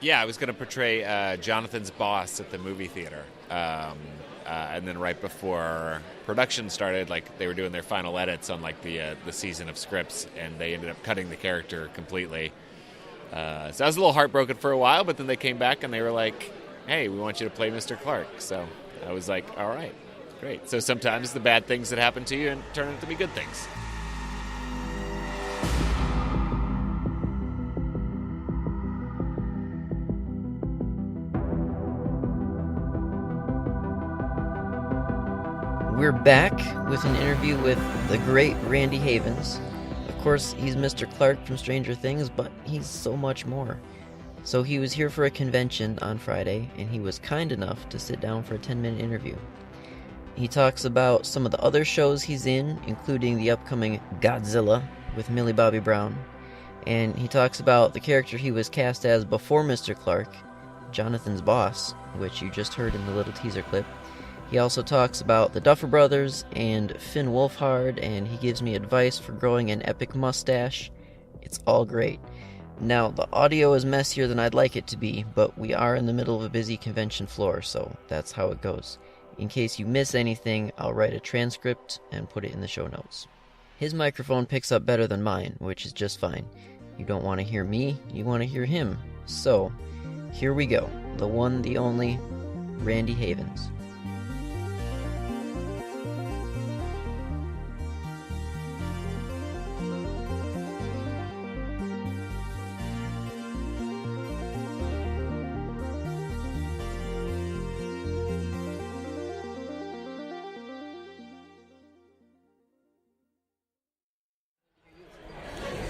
Yeah, I was going to portray Jonathan's boss at the movie theater. And then right before production started, like they were doing their final edits on like the season of scripts, and they ended up cutting the character completely. So I was a little heartbroken for a while, but then they came back and they were like, "Hey, we want you to play Mr. Clarke." So I was like, "All right, great." So sometimes the bad things that happen to you turn out to be good things. We're back with an interview with the great Randy Havens. Of course, he's Mr. Clarke from Stranger Things, but he's so much more. So he was here for a convention on Friday, and he was kind enough to sit down for a 10-minute interview. He talks about some of the other shows he's in, including the upcoming Godzilla with Millie Bobby Brown. And he talks about the character he was cast as before Mr. Clarke, Jonathan's boss, which you just heard in the little teaser clip. He also talks about the Duffer Brothers and Finn Wolfhard, and he gives me advice for growing an epic mustache. It's all great. Now, the audio is messier than I'd like it to be, but we are in the middle of a busy convention floor, so that's how it goes. In case you miss anything, I'll write a transcript and put it in the show notes. His microphone picks up better than mine, which is just fine. You don't want to hear me, you want to hear him. So, here we go. The one, the only, Randy Havens.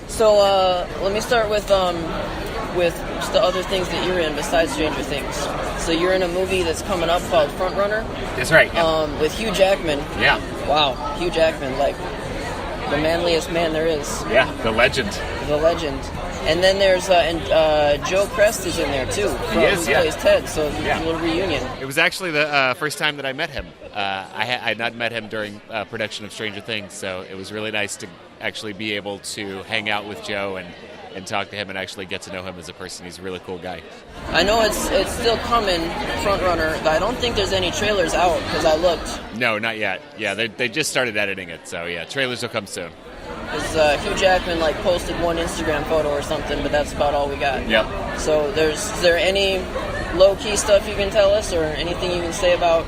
So let me start with just the other things that you're in besides Stranger Things. So you're in a movie that's coming up called Front Runner. That's right. Yeah. With Hugh Jackman. Yeah. Wow, Hugh Jackman, like the manliest man there is. Yeah, the legend. The legend. And then there's Joe Crest is in there too. Who plays Ted. So a little reunion. It was actually the first time that I met him. I had not met him during production of Stranger Things, so it was really nice to actually be able to hang out with Joe and talk to him and actually get to know him as a person. He's a really cool guy. I know it's still coming, Front Runner. I don't think there's any trailers out because I looked. No, not yet. Yeah, they just started editing it, so yeah, trailers will come soon. Because Hugh Jackman posted one Instagram photo or something, but that's about all we got. Yep. So is there any low-key stuff you can tell us or anything you can say about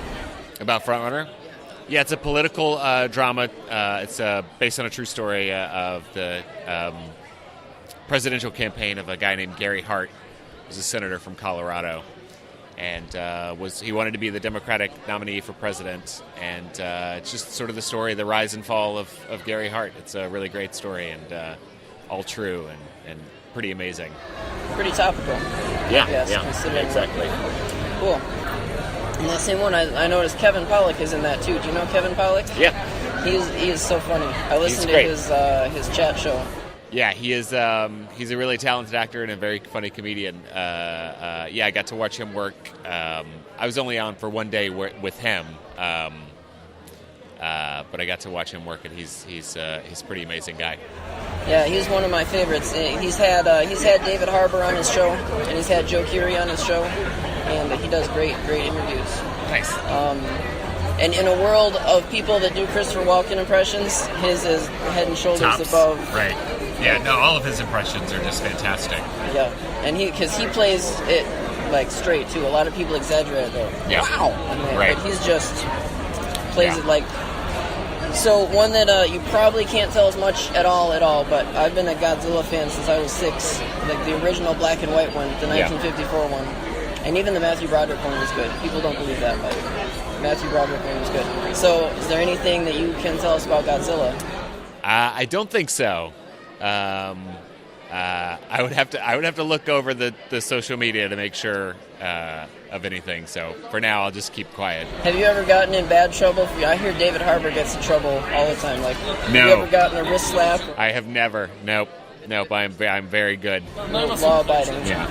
Front Runner? Yeah, it's a political drama. It's based on a true story of the presidential campaign of a guy named Gary Hart, who's a senator from Colorado, and he wanted to be the Democratic nominee for president. And it's just sort of the story, the rise and fall of Gary Hart. It's a really great story and all true and pretty amazing. Pretty topical. Yeah, exactly. Cool. And that same one, I noticed Kevin Pollak is in that too. Do you know Kevin Pollak? Yeah. He is so funny. I listened to his chat show. Yeah, he is. He's a really talented actor and a very funny comedian. I got to watch him work. I was only on for one day with him, but I got to watch him work, and he's a pretty amazing guy. Yeah, he's one of my favorites. He's had David Harbour on his show, and he's had Joe Keery on his show, and he does great interviews. Nice. And in a world of people that do Christopher Walken impressions, his is head and shoulders Tops. above. Right. Yeah. No, all of his impressions are just fantastic. Yeah, and because he plays it like straight too. A lot of people exaggerate it though. Yeah. Wow. Right. But he's just plays it like. So one that you probably can't tell as much at all, but I've been a Godzilla fan since I was 6. Like the original black and white one, the 1954 one, and even the Matthew Broderick one was good. People don't believe that, but Matthew Broderick one was good. So is there anything that you can tell us about Godzilla? I don't think so. I would have to look over the social media to make sure of anything. So for now, I'll just keep quiet. Have you ever gotten in bad trouble? I hear David Harbour gets in trouble all the time. Like, have you ever gotten a wrist slap? I have never. Nope. I'm very good. Law abiding. Yeah.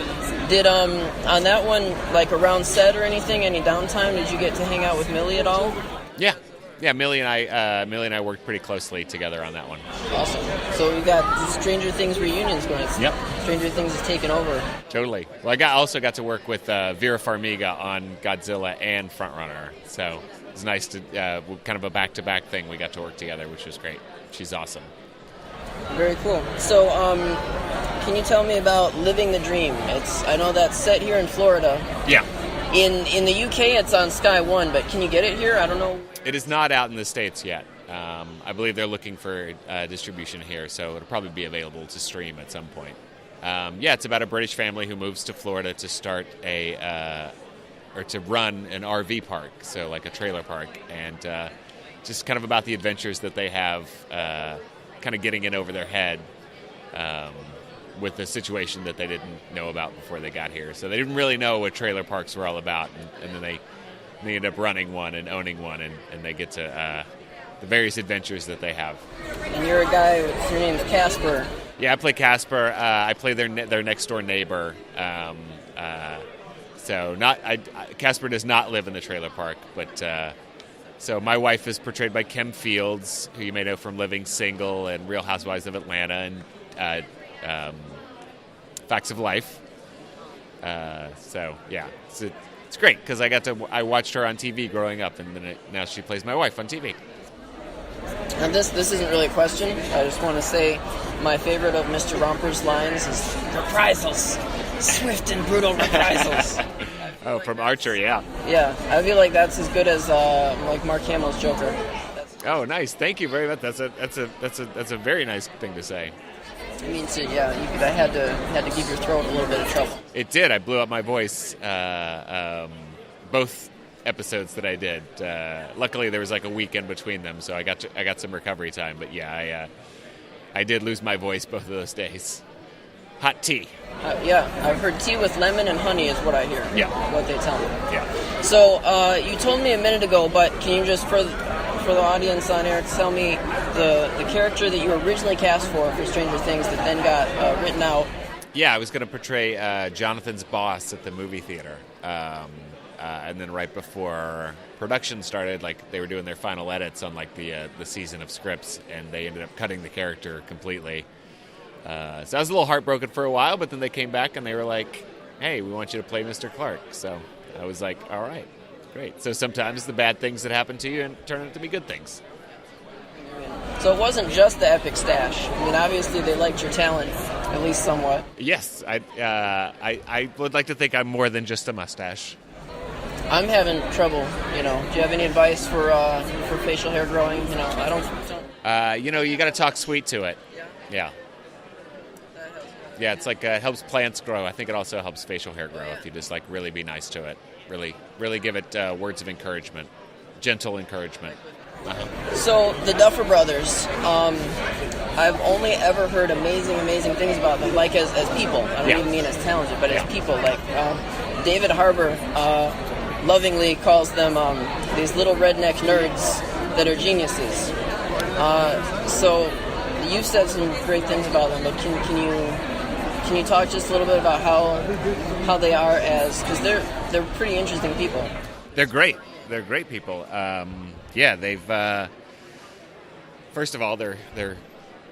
Did on that one, like around set or anything, any downtime? Did you get to hang out with Millie at all? Yeah. Yeah, Millie and I worked pretty closely together on that one. Awesome. So we got Stranger Things reunions going. Yep. Stranger Things has taken over. Totally. Well, I also got to work with Vera Farmiga on Godzilla and Frontrunner, so it's nice to kind of a back-to-back thing. We got to work together, which was great. She's awesome. Very cool. So, can you tell me about Living the Dream? I know that's set here in Florida. Yeah. In the UK, it's on Sky One, but can you get it here? I don't know. It is not out in the States yet. I believe they're looking for distribution here, so it'll probably be available to stream at some point. It's about a British family who moves to Florida to start to run an RV park, so like a trailer park, and just kind of about the adventures that they have, kind of getting in over their head with the situation that they didn't know about before they got here. So they didn't really know what trailer parks were all about, and then they end up running one and owning one, and they get to the various adventures that they have. And you're a guy, your name's Casper. Yeah, I play Casper. I play their next door neighbor. Casper does not live in the trailer park, but so my wife is portrayed by Kim Fields, who you may know from Living Single and Real Housewives of Atlanta and Facts of Life. It's great because I watched her on TV growing up, and then now she plays my wife on TV. And this isn't really a question. I just want to say my favorite of Mr. Romper's lines is reprisals, swift and brutal reprisals. Oh, from Archer, yeah. Yeah, I feel like that's as good as like Mark Hamill's Joker. Oh, nice! Thank you very much. That's a very nice thing to say. I mean, I had to give your throat a little bit of trouble. It did. I blew up my voice. Both episodes that I did. Luckily, there was like a week in between them, so I got some recovery time. But yeah, I did lose my voice both of those days. Hot tea. I've heard tea with lemon and honey is what I hear. Yeah. What they tell me. Yeah. So you told me a minute ago, but can you just for the audience on air tell me the character that you originally cast for Stranger Things that then got written out? Yeah, I was going to portray Jonathan's boss at the movie theater. And then right before production started, like they were doing their final edits on like the season of scripts, and they ended up cutting the character completely. So I was a little heartbroken for a while, but then they came back and they were like, "Hey, we want you to play Mr. Clarke." So I was like, "All right, great." So sometimes the bad things that happen to you turn out to be good things. So it wasn't just the epic stash. I mean, obviously they liked your talent, at least somewhat. Yes, I would like to think I'm more than just a mustache. I'm having trouble, Do you have any advice for facial hair growing? I don't. You got to talk sweet to it. Yeah. Yeah, it's like it helps plants grow. I think it also helps facial hair grow if you just like really be nice to it. Really give it words of encouragement, gentle encouragement. Uh-huh. So the Duffer Brothers, I've only ever heard amazing things about them, like as people. I don't even mean as talented, but as people. Like David Harbour lovingly calls them these little redneck nerds that are geniuses. So you've said some great things about them, but can you talk just a little bit about how they are because they're pretty interesting people. They're great. They're great people. They've first of all, they're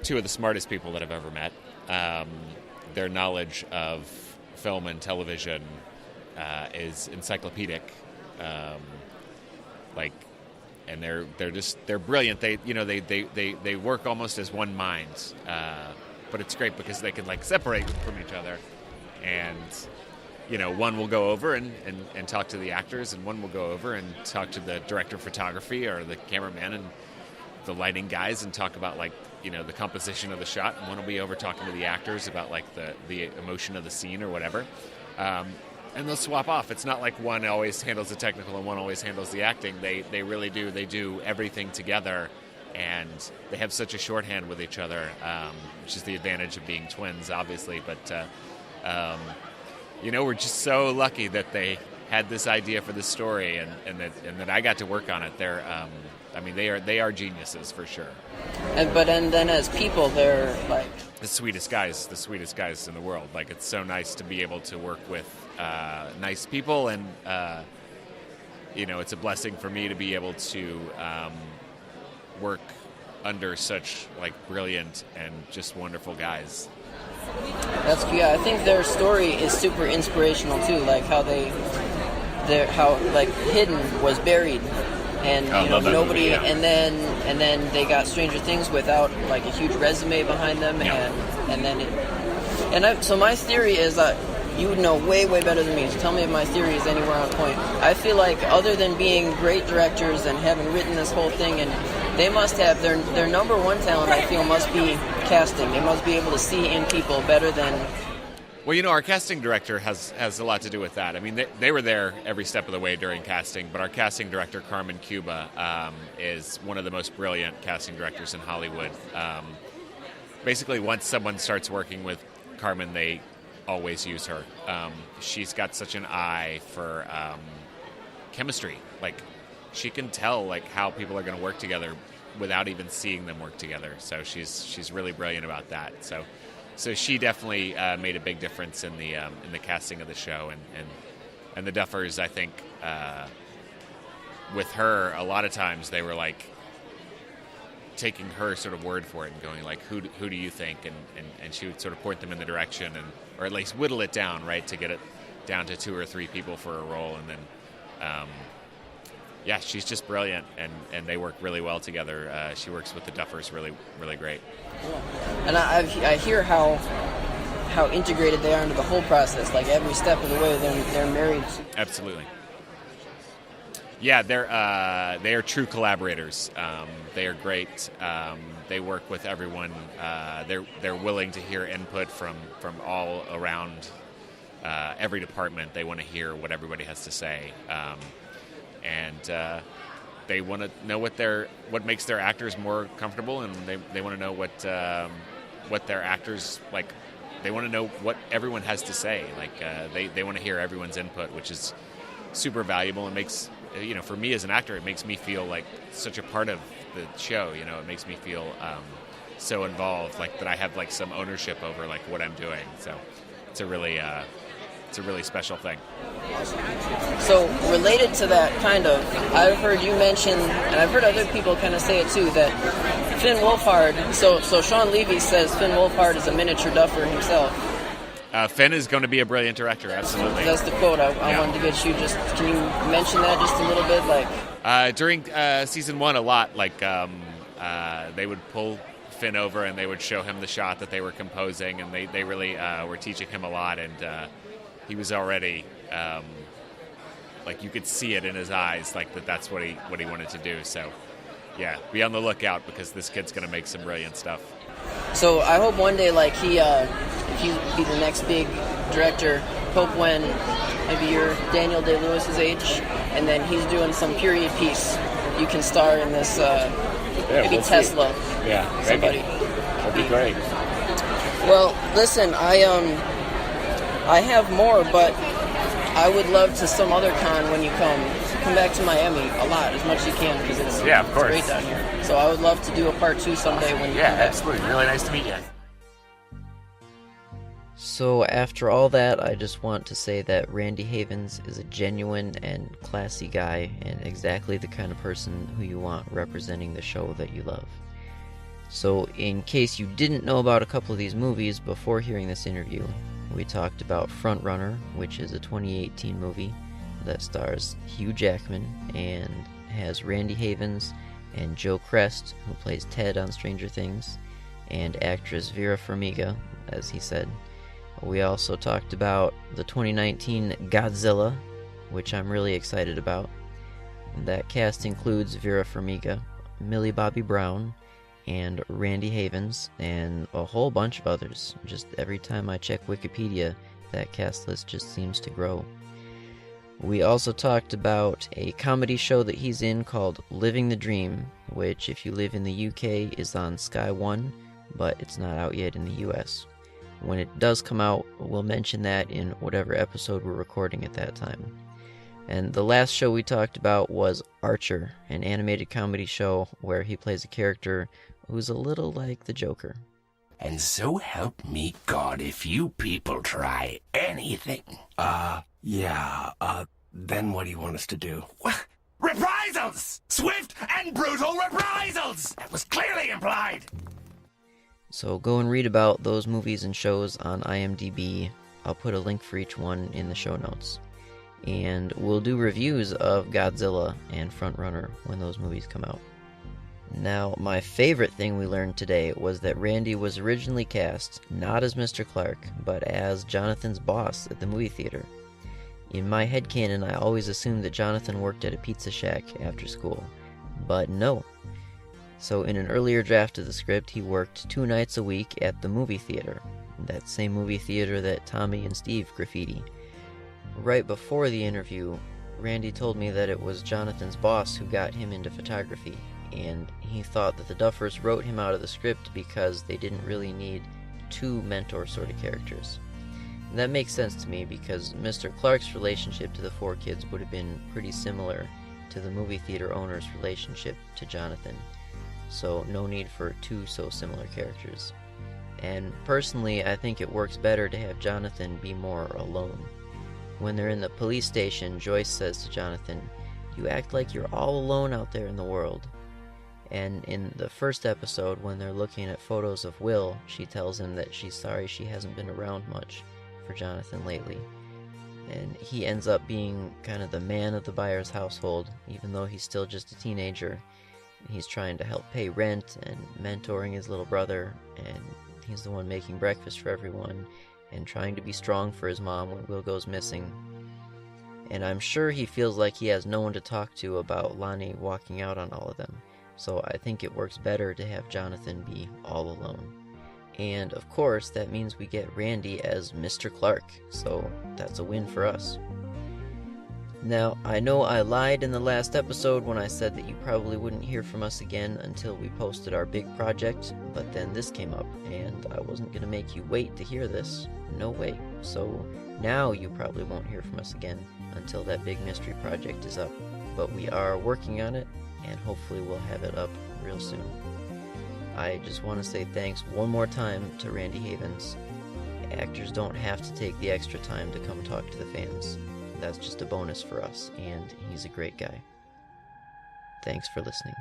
two of the smartest people that I've ever met. Their knowledge of film and television is encyclopedic. And they're brilliant. They work almost as one mind. But it's great because they can like separate from each other, and one will go over and talk to the actors, and one will go over and talk to the director of photography or the cameraman and the lighting guys and talk about the composition of the shot, and one will be over talking to the actors about like the emotion of the scene or whatever. And they'll swap off. It's not like one always handles the technical and one always handles the acting. They really do. They do everything together, and they have such a shorthand with each other, which is the advantage of being twins, obviously. But we're just so lucky that they had this idea for this story, and that I got to work on it. They are geniuses for sure. And then as people, they're like the sweetest guys in the world. Like, it's so nice to be able to work with nice people, and it's a blessing for me to be able to work under such like brilliant and just wonderful guys. That's yeah. I think their story is super inspirational too. Like how how like Hidden was buried, and nobody, movie, yeah. and then they got Stranger Things without like a huge resume behind them, so my theory is that you would know way better than me. So tell me if my theory is anywhere on point. I feel like other than being great directors and having written this whole thing, and they must have their number one talent. I feel must be casting. They must be able to see in people better than. Well, our casting director has a lot to do with that. I mean, they were there every step of the way during casting, but our casting director, Carmen Cuba, is one of the most brilliant casting directors in Hollywood. Basically, once someone starts working with Carmen, they always use her. She's got such an eye for chemistry. Like, she can tell like how people are going to work together without even seeing them work together. So she's really brilliant about that. So she definitely made a big difference in the casting of the show, and the Duffers. I think with her, a lot of times they were like taking her sort of word for it and going like, who do you think? And she would sort of point them in the direction, or at least whittle it down, right, to get it down to 2 or 3 people for a role, and then. Yeah, she's just brilliant, and they work really well together. She works with the Duffers really great. And I hear how integrated they are into the whole process. Like every step of the way, they're married. Absolutely. Yeah, they are true collaborators. They are great. They work with everyone. They're willing to hear input from all around every department. They want to hear what everybody has to say. And they want to know what makes their actors more comfortable, and they want to know what their actors like. They want to know what everyone has to say. Like they want to hear everyone's input, which is super valuable. It makes for me as an actor, it makes me feel like such a part of the show. It makes me feel so involved, like that I have like some ownership over like what I'm doing. So it's a really special thing. So related to that, kind of, I've heard you mention, and I've heard other people kind of say it too, that Finn Wolfhard, so Sean Levy says Finn Wolfhard is a miniature Duffer himself. Finn is going to be a brilliant director, absolutely. That's the quote. I wanted to get you, can you mention that just a little bit? Like during season 1, a lot, like they would pull Finn over and they would show him the shot that they were composing, and they really were teaching him a lot, and he was already like you could see it in his eyes, like that's what he wanted to do. So yeah, be on the lookout, because this kid's going to make some brilliant stuff. So I hope one day, like if you be the next big director, hope when maybe you're Daniel Day-Lewis's age, and then he's doing some period piece, you can star in this. Maybe Tesla. See. Yeah, somebody. That'd be great. Well, listen, I have more, but I would love to some other con when you come back to Miami a lot, as much as you can, because it's great down here. So I would love to do a part 2 someday when you come back. Absolutely. Really nice to meet you. So after all that, I just want to say that Randy Havens is a genuine and classy guy, and exactly the kind of person who you want representing the show that you love. So in case you didn't know about a couple of these movies before hearing this interview, we talked about Front Runner, which is a 2018 movie that stars Hugh Jackman and has Randy Havens and Joe Crest, who plays Ted on Stranger Things, and actress Vera Farmiga, as he said. We also talked about the 2019 Godzilla, which I'm really excited about. That cast includes Vera Farmiga, Millie Bobby Brown, and Randy Havens, and a whole bunch of others. Just every time I check Wikipedia, that cast list just seems to grow. We also talked about a comedy show that he's in called Living the Dream, which, if you live in the UK, is on Sky One, but it's not out yet in the US. When it does come out, we'll mention that in whatever episode we're recording at that time. And the last show we talked about was Archer, an animated comedy show where he plays a character who's a little like the Joker. And so help me God if you people try anything. Then what do you want us to do? What? Reprisals! Swift and brutal reprisals! That was clearly implied! So go and read about those movies and shows on IMDb. I'll put a link for each one in the show notes. And we'll do reviews of Godzilla and Frontrunner when those movies come out. Now, my favorite thing we learned today was that Randy was originally cast not as Mr. Clarke, but as Jonathan's boss at the movie theater. In my headcanon, I always assumed that Jonathan worked at a pizza shack after school, but no. So in an earlier draft of the script, he worked 2 nights a week at the movie theater, that same movie theater that Tommy and Steve graffiti. Right before the interview, Randy told me that it was Jonathan's boss who got him into photography, and he thought that the Duffers wrote him out of the script because they didn't really need 2 mentor sort of characters. And that makes sense to me because Mr. Clarke's relationship to the 4 kids would have been pretty similar to the movie theater owner's relationship to Jonathan, so no need for 2 so similar characters. And personally, I think it works better to have Jonathan be more alone. When they're in the police station, Joyce says to Jonathan, "You act like you're all alone out there in the world." And in the first episode, when they're looking at photos of Will, she tells him that she's sorry she hasn't been around much for Jonathan lately. And he ends up being kind of the man of the Byers household, even though he's still just a teenager. He's trying to help pay rent and mentoring his little brother, and he's the one making breakfast for everyone and trying to be strong for his mom when Will goes missing. And I'm sure he feels like he has no one to talk to about Lonnie walking out on all of them. So I think it works better to have Jonathan be all alone. And of course, that means we get Randy as Mr. Clarke, so that's a win for us. Now, I know I lied in the last episode when I said that you probably wouldn't hear from us again until we posted our big project, but then this came up, and I wasn't going to make you wait to hear this. No way. So now you probably won't hear from us again until that big mystery project is up. But we are working on it, and hopefully we'll have it up real soon. I just want to say thanks one more time to Randy Havens. Actors don't have to take the extra time to come talk to the fans. That's just a bonus for us, and he's a great guy. Thanks for listening.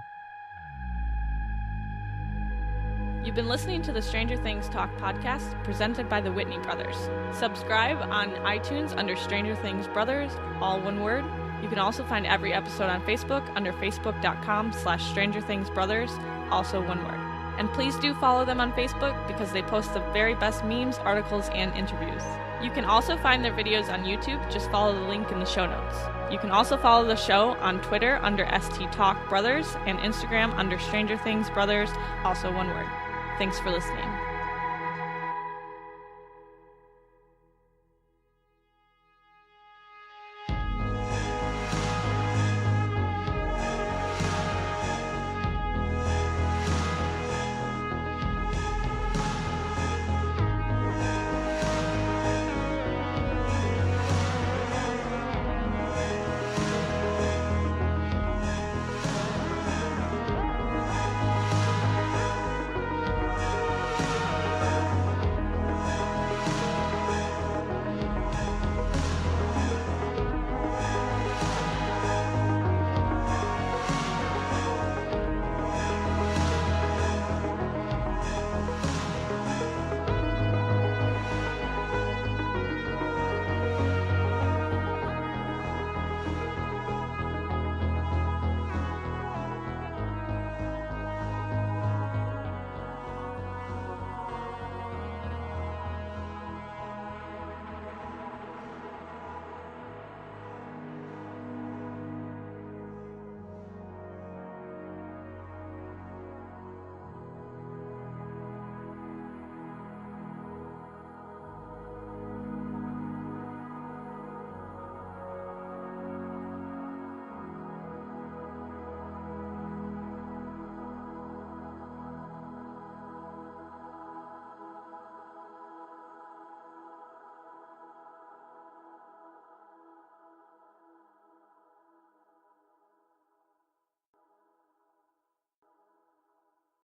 You've been listening to the Stranger Things Talk podcast presented by the Whitney Brothers. Subscribe on iTunes under Stranger Things Brothers, all one word. You can also find every episode on Facebook under facebook.com/Stranger Things Brothers, also one word. And please do follow them on Facebook because they post the very best memes, articles, and interviews. You can also find their videos on YouTube. Just follow the link in the show notes. You can also follow the show on Twitter under ST Talk Brothers and Instagram under Stranger Things Brothers, also one word. Thanks for listening.